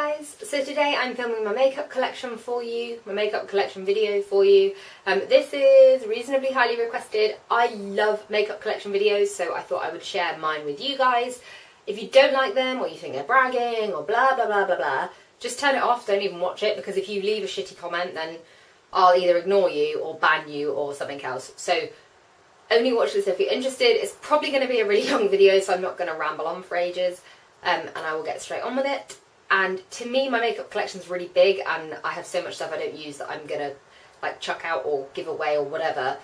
guys, so today I'm filming my makeup collection for you, my makeup collection video for you. This is reasonably highly requested. I love makeup collection videos, so I thought I would share mine with you guys. If you don't like them, or you think they're bragging, or blah blah blah blah blah, just turn it off, don't even watch it, because if you leave a shitty comment then I'll either ignore you or ban you or something else. So only watch this if you're interested. It's probably going to be a really long video, so I'm not going to ramble on for ages, and I will get straight on with it. And to me, my makeup collection is really big, and I have so much stuff I don't use that I'm gonna like chuck out or give away or whatever.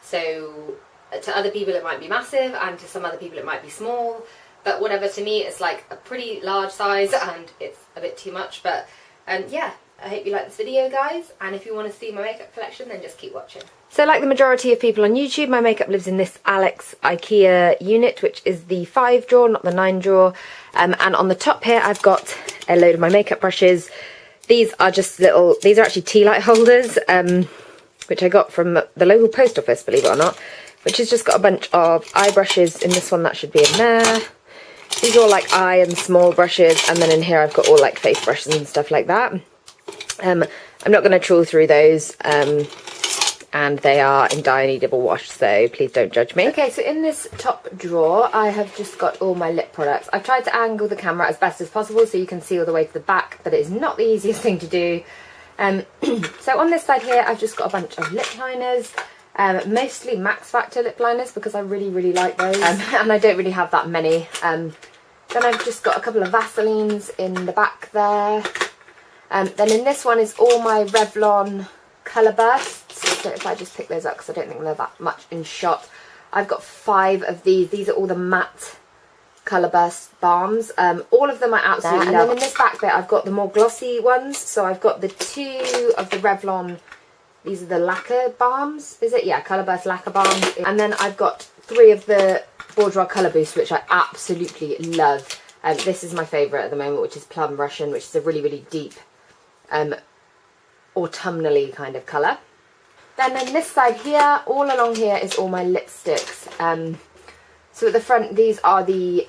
So to other people it might be massive, and to some other people it might be small, but whatever, to me it's like a pretty large size and it's a bit too much. But yeah, I hope you like this video, guys, and if you want to see my makeup collection then just keep watching. So like the majority of people on YouTube, my makeup lives in this Alex IKEA unit, which is the 5 drawer, not the 9 drawer. And on the top here I've got a load of my makeup brushes. These are just little, these are actually tea light holders, which I got from the local post office, believe it or not, which has just got a bunch of eye brushes. In this one that should be in there. These are all like eye and small brushes, and then in here I've got all like face brushes and stuff like that. I'm not going to trawl through those, and they are in dye and double wash, so please don't judge me. Okay, so in this top drawer I have just got all my lip products. I've tried to angle the camera as best as possible so you can see all the way to the back, but it is not the easiest thing to do. So on this side here I've just got a bunch of lip liners, mostly Max Factor lip liners because I really like those, and I don't really have that many. Then I've just got a couple of Vaselines in the back there. Then in this one is all my Revlon colour bursts. So if I just pick those up, because I don't think they're that much in shot. I've got 5 of these. These are all the matte colour burst balms. All of them I absolutely love. And then in this back bit I've got the more glossy ones. So I've got the 2 of the Revlon, these are the lacquer balms, is it? Yeah, colour burst lacquer balms. And then I've got 3 of the Bourjois colour boost, which I absolutely love. This is my favourite at the moment, which is Plum Russian, which is a really deep autumnally kind of colour. Then in this side here, all along here is all my lipsticks. So at the front, these are the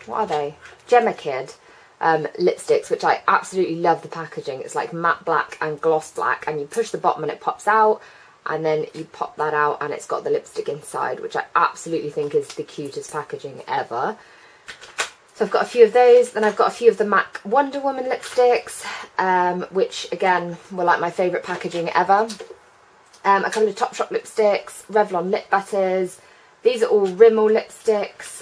what are they? Gemma Kid lipsticks, which I absolutely love the packaging. It's like matte black and gloss black, and you push the bottom and it pops out, and then you pop that out and it's got the lipstick inside, which I absolutely think is the cutest packaging ever. So I've got a few of those. Then I've got a few of the MAC Wonder Woman lipsticks, which again were like my favourite packaging ever. A couple of Topshop lipsticks, Revlon lip butters. These are all Rimmel lipsticks.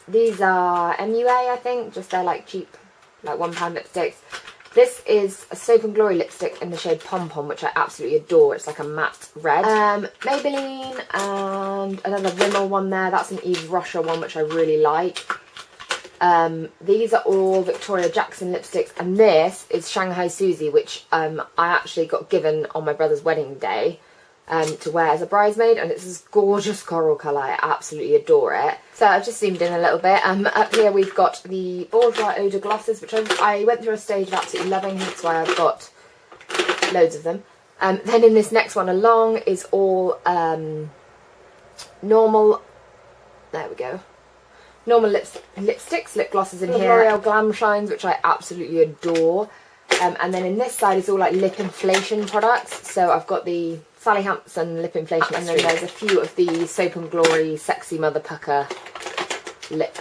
These are MUA, I think, just they're like cheap, like £1 lipsticks. This is a Soap and Glory lipstick in the shade Pom Pom, which I absolutely adore. It's like a matte red. Maybelline, and another Rimmel one there. That's an Yves Rocher one, which I really like. These are all Victoria Jackson lipsticks, and this is Shanghai Susie, which I actually got given on my brother's wedding day to wear as a bridesmaid, and it's this gorgeous coral colour. I absolutely adore it. So I've just zoomed in a little bit. Up here we've got the Bourjois Eau de Glosses, which I went through a stage of absolutely loving, that's why I've got loads of them. Then in this next one along is all normal, there we go, normal lipsticks, lip glosses in here. L'Oreal Glam Shines, which I absolutely adore. And then in this side is all like lip inflation products. So I've got the Sally Hansen lip inflation, and then there's a few of the Soap and Glory Sexy Mother Pucker lip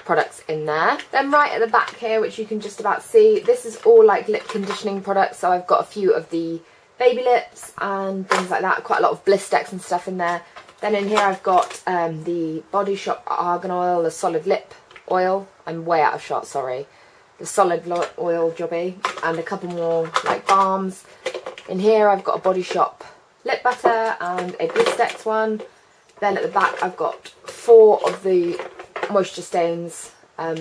products in there. Then right at the back here, which you can just about see, this is all like lip conditioning products. So I've got a few of the Baby Lips and things like that. Quite a lot of Blistex and stuff in there. Then in here I've got the Body Shop Argan Oil, the Solid Lip Oil. I'm way out of shot, sorry. The Solid Oil Jobby, and a couple more like balms. In here I've got a Body Shop lip butter and a Blistex one. Then at the back I've got 4 of the moisture stains,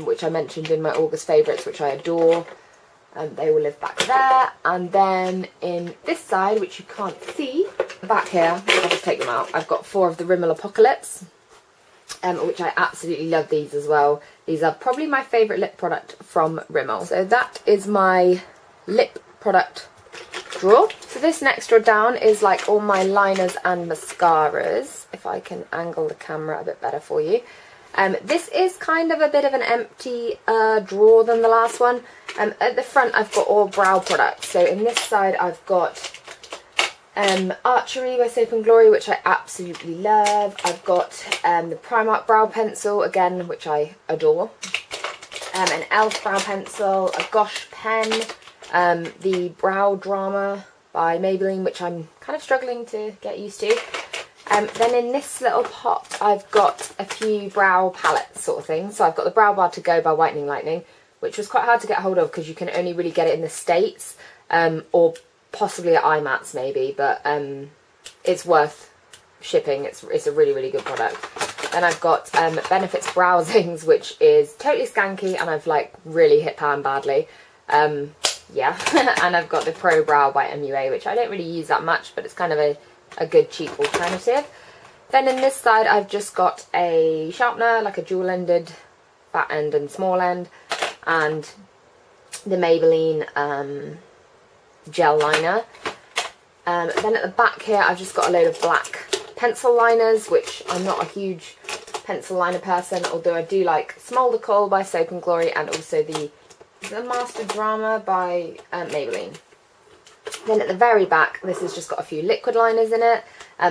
which I mentioned in my August favourites, which I adore. They will live back there. And then in this side, which you can't see, back here, I'll just take them out, I've got 4 of the Rimmel Apocalypse, which I absolutely love these as well. These are probably my favourite lip product from Rimmel. So that is my lip product drawer. So this next drawer down is like all my liners and mascaras, if I can angle the camera a bit better for you. This is kind of a bit of an empty drawer than the last one. At the front I've got all brow products. So in this side I've got Archery by Soap and Glory, which I absolutely love. I've got the Primark brow pencil, again, which I adore. An e.l.f. brow pencil, a Gosh pen, the Brow Drama by Maybelline, which I'm kind of struggling to get used to. Then in this little pot I've got a few brow palettes sort of thing. So I've got the Brow Bar To Go by Whitening Lightning, which was quite hard to get hold of because you can only really get it in the States, or possibly at IMATs maybe, but it's worth shipping. It's a really, really good product. Then I've got Benefits Browsings, which is totally skanky and I've like really hit pan badly. Yeah, and I've got the Pro Brow by MUA, which I don't really use that much, but it's kind of a good cheap alternative. Then in this side I've just got a sharpener, like a dual-ended fat end and small end, and the Maybelline gel liner. Then at the back here I've just got a load of black pencil liners, which I'm not a huge pencil liner person, although I do like Smolder Kohl by Soap and Glory, and also the Master Drama by Maybelline. Then at the very back, this has just got a few liquid liners in it,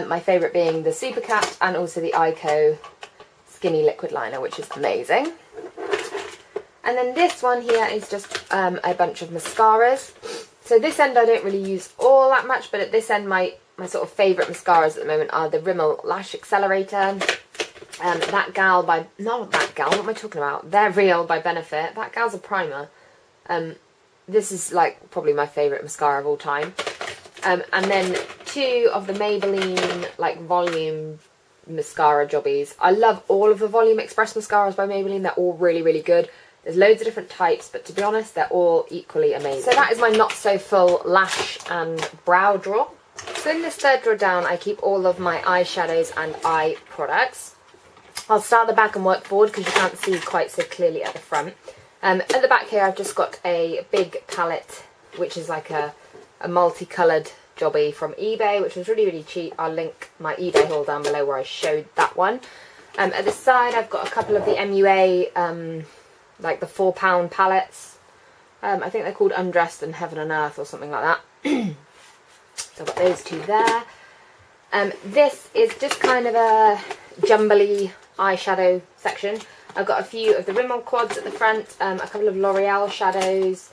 my favourite being the Super Cat and also the Ico Skinny Liquid Liner, which is amazing. And then this one here is just a bunch of mascaras. So this end I don't really use all that much, but at this end my sort of favourite mascaras at the moment are the Rimmel Lash Accelerator, That Gal by, not That Gal, what am I talking about? They're Real by Benefit. That Gal's a primer. This is like probably my favourite mascara of all time. And then two of the Maybelline like volume mascara jobbies. I love all of the Volume Express mascaras by Maybelline. They're all really, really good. There's loads of different types, but to be honest, they're all equally amazing. So that is my not so full lash and brow drawer. So in this third drawer down, I keep all of my eyeshadows and eye products. I'll start at the back and work forward because you can't see quite so clearly at the front. At the back here, I've just got a big palette, which is like a multicoloured jobby from eBay, which was really, really cheap. I'll link my eBay haul down below where I showed that one. At the side, I've got a couple of the MUA, like the £4 palettes. I think they're called Undressed and Heaven and Earth or something like that. So I've got those two there. This is just kind of a jumbly eyeshadow section. I've got a few of the Rimmel quads at the front, a couple of L'Oreal shadows,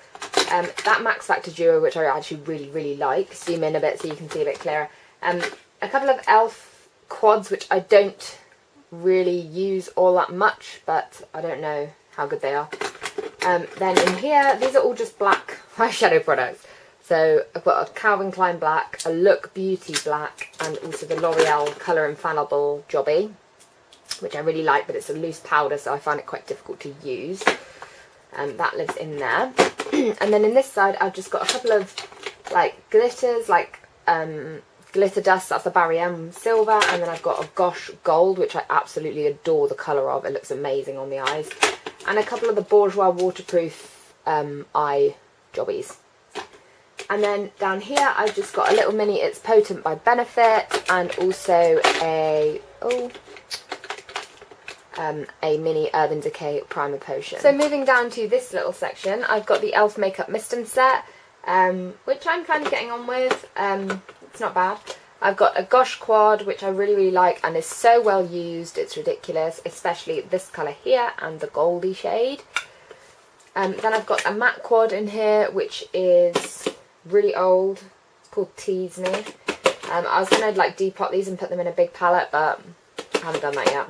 that Max Factor Duo, which I actually really, really like. Zoom in a bit so you can see a bit clearer. A couple of e.l.f. quads, which I don't really use all that much, but I don't know how good they are. Then in here, these are all just black eyeshadow products. So I've got a Calvin Klein black, a Look Beauty black, and also the L'Oreal Colour Infallible jobby, which I really like, but it's a loose powder, so I find it quite difficult to use. That lives in there. And then in this side, I've just got a couple of like glitters, like glitter dust. That's the Barry M silver, and then I've got a Gosh gold, which I absolutely adore the colour of. It looks amazing on the eyes. And a couple of the Bourjois waterproof eye jobbies. And then down here, I've just got a little mini It's Potent by Benefit, and also a mini Urban Decay primer potion. So moving down to this little section, I've got the e.l.f. Makeup Mist and Set, which I'm kind of getting on with. It's not bad. I've got a Gosh quad, which I really, really like and is so well used, it's ridiculous, especially this colour here and the goldy shade. Then I've got a matte quad in here, which is really old. It's called Tease Me. I was going to like depot these and put them in a big palette, but I haven't done that yet.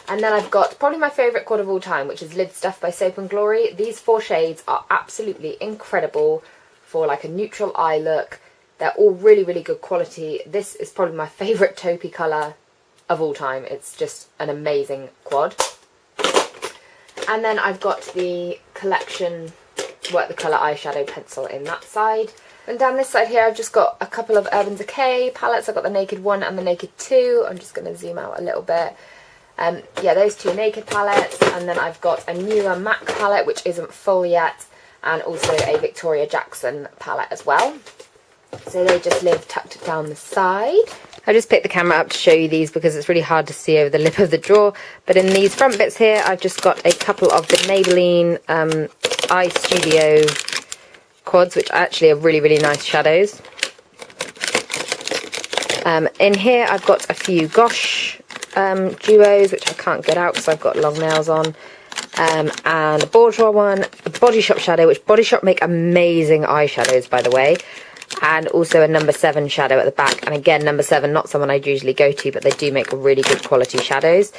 And then I've got probably my favourite quad of all time, which is Lid Stuff by Soap and Glory. These 4 shades are absolutely incredible for like a neutral eye look. They're all really, really good quality. This is probably my favourite taupey colour of all time. It's just an amazing quad. And then I've got the Collection Work the Colour eyeshadow pencil in that side. And down this side here, I've just got a couple of Urban Decay palettes. I've got the Naked 1 and the Naked 2. I'm just going to zoom out a little bit. Yeah, those 2 Naked palettes. And then I've got a newer MAC palette, which isn't full yet. And also a Victoria Jackson palette as well. So they just live tucked down the side. I just picked the camera up to show you these because it's really hard to see over the lip of the drawer. But in these front bits here, I've just got a couple of the Maybelline Eye Studio quads, which actually are really, really nice shadows. In here, I've got a few Gosh duos, which I can't get out because I've got long nails on. And a Bourjois one, a Body Shop shadow, which Body Shop make amazing eyeshadows, by the way. And also a number 7 shadow at the back. And again, number 7, not someone I'd usually go to, but they do make really good quality shadows.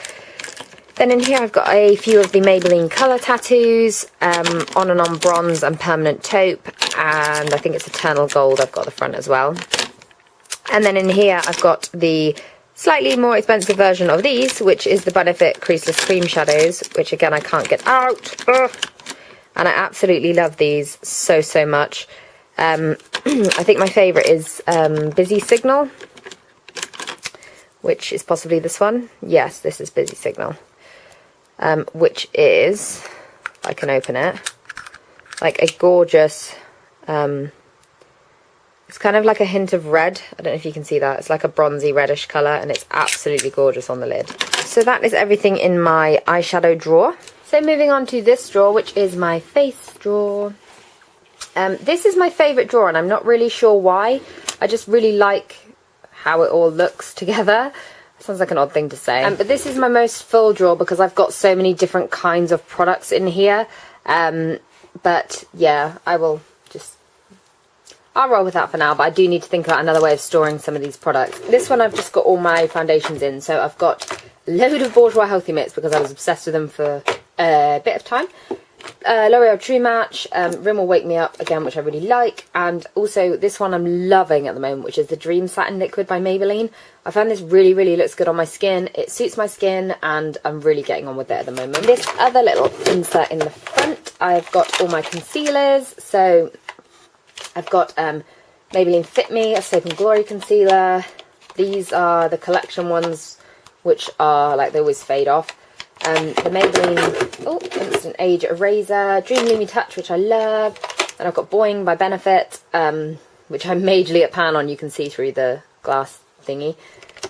Then in here I've got a few of the Maybelline colour tattoos, On and On Bronze and Permanent Taupe, and I think it's Eternal Gold I've got at the front as well. And then in here I've got the slightly more expensive version of these, which is the Benefit Creaseless Cream Shadows, which again I can't get out. Ugh. And I absolutely love these so much. I think my favourite is Busy Signal, which is possibly this one. Yes, this is Busy Signal, which is, if I can open it, like a gorgeous, it's kind of like a hint of red. I don't know if you can see that. It's like a bronzy reddish colour, and it's absolutely gorgeous on the lid. So that is everything in my eyeshadow drawer. So moving on to this drawer, which is my face drawer. This is my favourite drawer, and I'm not really sure why. I just really like how it all looks together. Sounds like an odd thing to say. But this is my most full drawer because I've got so many different kinds of products in here. But yeah, I'll roll with that for now, but I do need to think about another way of storing some of these products. This one I've just got all my foundations in, so I've got a load of Bourjois Healthy Mitts because I was obsessed with them for a bit of time. L'Oreal True Match, Rimmel Wake Me Up again, which I really like, and also this one I'm loving at the moment, which is the Dream Satin Liquid by Maybelline. I found this really looks good on my skin. It suits my skin, and I'm really getting on with it at the moment. This other little insert in the front, I've got all my concealers. So I've got Maybelline Fit Me, a Soap and Glory concealer. These are the collection ones, which are like they always fade off. The Maybelline Instant Age Eraser, Dream Lumi Touch, which I love. And I've got Boing by Benefit, which I'm majorly at pan on. You can see through the glass thingy.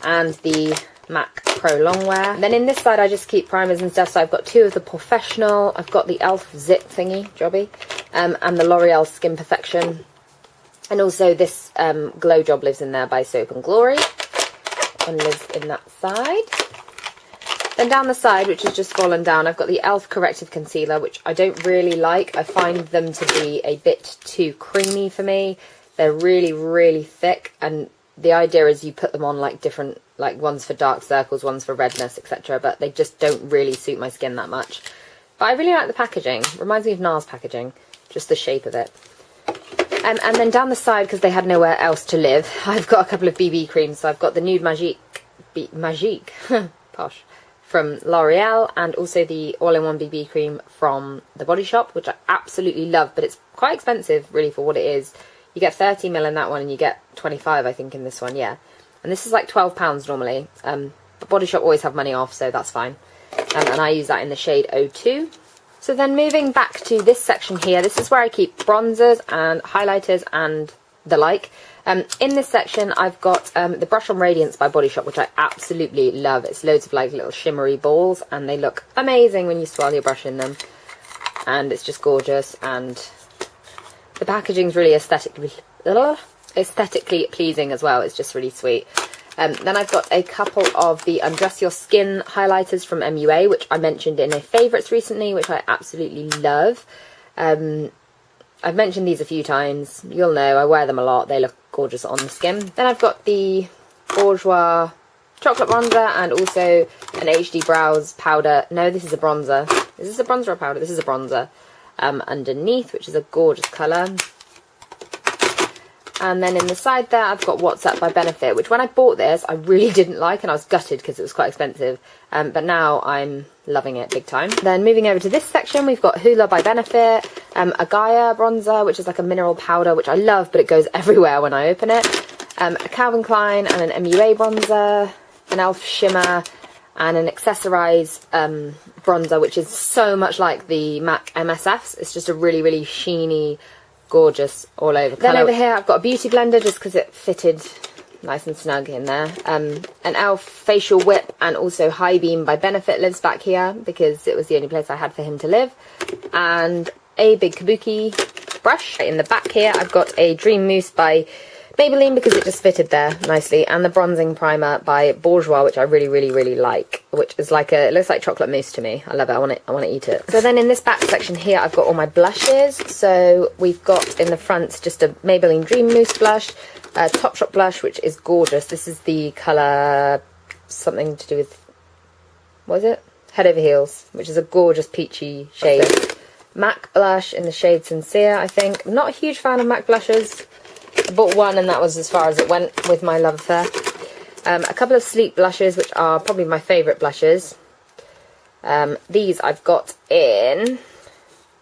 And the MAC Pro Longwear. And then in this side I just keep primers and stuff. So I've got 2 of the Professional. I've got the e.l.f. Zip thingy, jobby. And the L'Oreal Skin Perfection. And also this Glow Job lives in there by Soap and Glory. And lives in that side. Then down the side, which has just fallen down, I've got the e.l.f. Corrective Concealer, which I don't really like. I find them to be a bit too creamy for me. They're really thick, and the idea is you put them on like different, like ones for dark circles, ones for redness, etc. But they just don't really suit my skin that much. But I really like the packaging. Reminds me of NARS packaging, just the shape of it. And then down the side, because they had nowhere else to live, I've got a couple of BB creams. So I've got the Nude Magique, posh, from L'Oreal, and also the all-in-one BB cream from the Body Shop, which I absolutely love, but it's quite expensive really for what it is. You get 30ml in that one, and you get 25 I think in this one, yeah. And this is like £12 normally, but Body Shop always have money off, so that's fine. And I use that in the shade 02. So then moving back to this section here, this is where I keep bronzers and highlighters and the like. In this section I've got the Brush on Radiance by Body Shop, which I absolutely love. It's loads of like little shimmery balls, and they look amazing when you swirl your brush in them, and it's just gorgeous, and the packaging's really aesthetically pleasing as well. It's just really sweet. Then I've got a couple of the Undress Your Skin highlighters from MUA, which I mentioned in a favourites recently, which I absolutely love. I've mentioned these a few times. You'll know, I wear them a lot. They look gorgeous on the skin. Then I've got the Bourjois chocolate bronzer, and also an HD Brows powder. No, this is a bronzer. Is this a bronzer or a powder? This is a bronzer. Underneath, which is a gorgeous colour. And then in the side there, I've got What's Up by Benefit, which when I bought this, I really didn't like, and I was gutted because it was quite expensive. But now I'm loving it big time. Then moving over to this section, we've got Hoola by Benefit, a Gaia bronzer, which is like a mineral powder, which I love, but it goes everywhere when I open it. A Calvin Klein and an MUA bronzer, an e.l.f. shimmer, and an Accessorize bronzer, which is so much like the MAC MSFs. It's just a really sheeny, gorgeous all over. Then over here I've got a beauty blender just because it fitted nice and snug in there. An e.l.f. facial whip and also High Beam by Benefit lives back here because it was the only place I had for him to live. And a big kabuki brush. In the back here I've got a Dream Mousse by Maybelline because it just fitted there nicely, and the bronzing primer by Bourjois, which I really like, which is like it looks like chocolate mousse to me. I love it. I want to eat it. So then in this back section here I've got all my blushes. So we've got in the front just a Maybelline Dream Mousse blush, a Topshop blush, which is gorgeous. This is the colour something to do with, what is it? Head Over Heels, which is a gorgeous peachy shade. MAC blush in the shade Sincere, I think. I'm not a huge fan of MAC blushes. I bought one and that was as far as it went with my love affair. A couple of Sleep blushes, which are probably my favourite blushes. These I've got in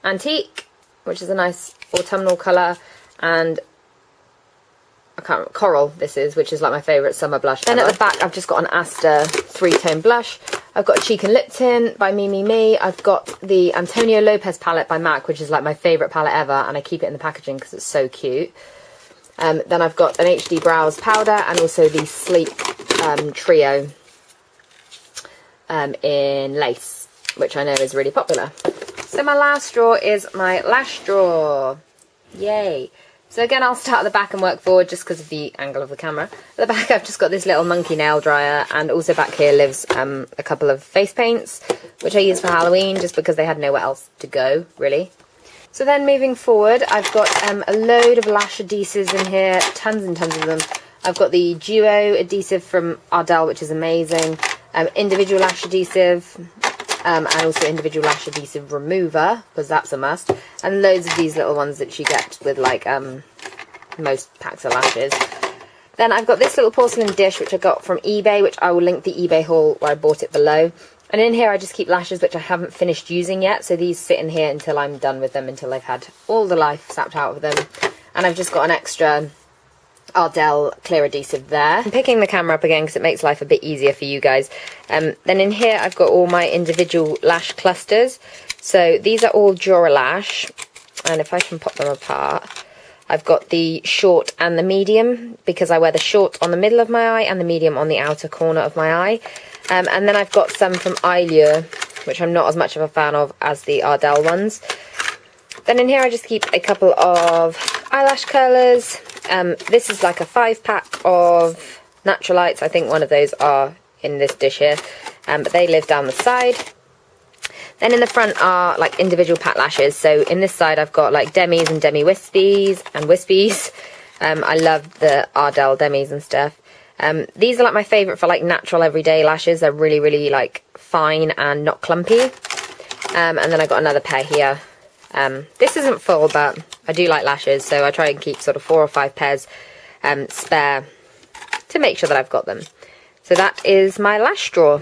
Antique, which is a nice autumnal colour, and I can't remember, Coral this is, which is like my favourite summer blush. Then at the back I've just got an Asta 3-tone blush. I've got a Cheek and Lip Tint by Mimi Me. I've got the Antonio Lopez palette by MAC, which is like my favourite palette ever, and I keep it in the packaging because it's so cute. Then I've got an HD Brows powder and also the Sleek Trio in Lace, which I know is really popular. So my last drawer is my lash drawer. Yay! So again, I'll start at the back and work forward just because of the angle of the camera. At the back I've just got this little monkey nail dryer, and also back here lives a couple of face paints, which I used for Halloween just because they had nowhere else to go, really. So then moving forward, I've got a load of lash adhesives in here, tons and tons of them. I've got the Duo adhesive from Ardell, which is amazing, individual lash adhesive, and also individual lash adhesive remover, because that's a must, and loads of these little ones that you get with like most packs of lashes. Then I've got this little porcelain dish, which I got from eBay, which I will link the eBay haul where I bought it below. And in here I just keep lashes which I haven't finished using yet, so these sit in here until I'm done with them, until I've had all the life sapped out of them. And I've just got an extra Ardell clear adhesive there. I'm picking the camera up again because it makes life a bit easier for you guys. Then in here I've got all my individual lash clusters. So these are all Duralash, and if I can pop them apart, I've got the short and the medium, because I wear the short on the middle of my eye and the medium on the outer corner of my eye. And then I've got some from Eyelure, which I'm not as much of a fan of as the Ardell ones. Then in here I just keep a couple of eyelash curlers. This is like a 5-pack of Natural Lights. I think one of those are in this dish here, but they live down the side. Then in the front are like individual pat lashes. So in this side I've got like Demis and Demi Wispies and Wispies. I love the Ardell Demis and stuff. These are like my favourite for like natural everyday lashes. They're really like fine and not clumpy. And then I got another pair here. This isn't full, but I do like lashes, so I try and keep sort of 4 or 5 pairs spare to make sure that I've got them. So that is my lash drawer.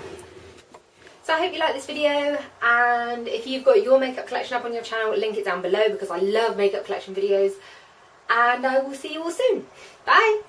So I hope you like this video, and if you've got your makeup collection up on your channel, link it down below because I love makeup collection videos. And I will see you all soon. Bye!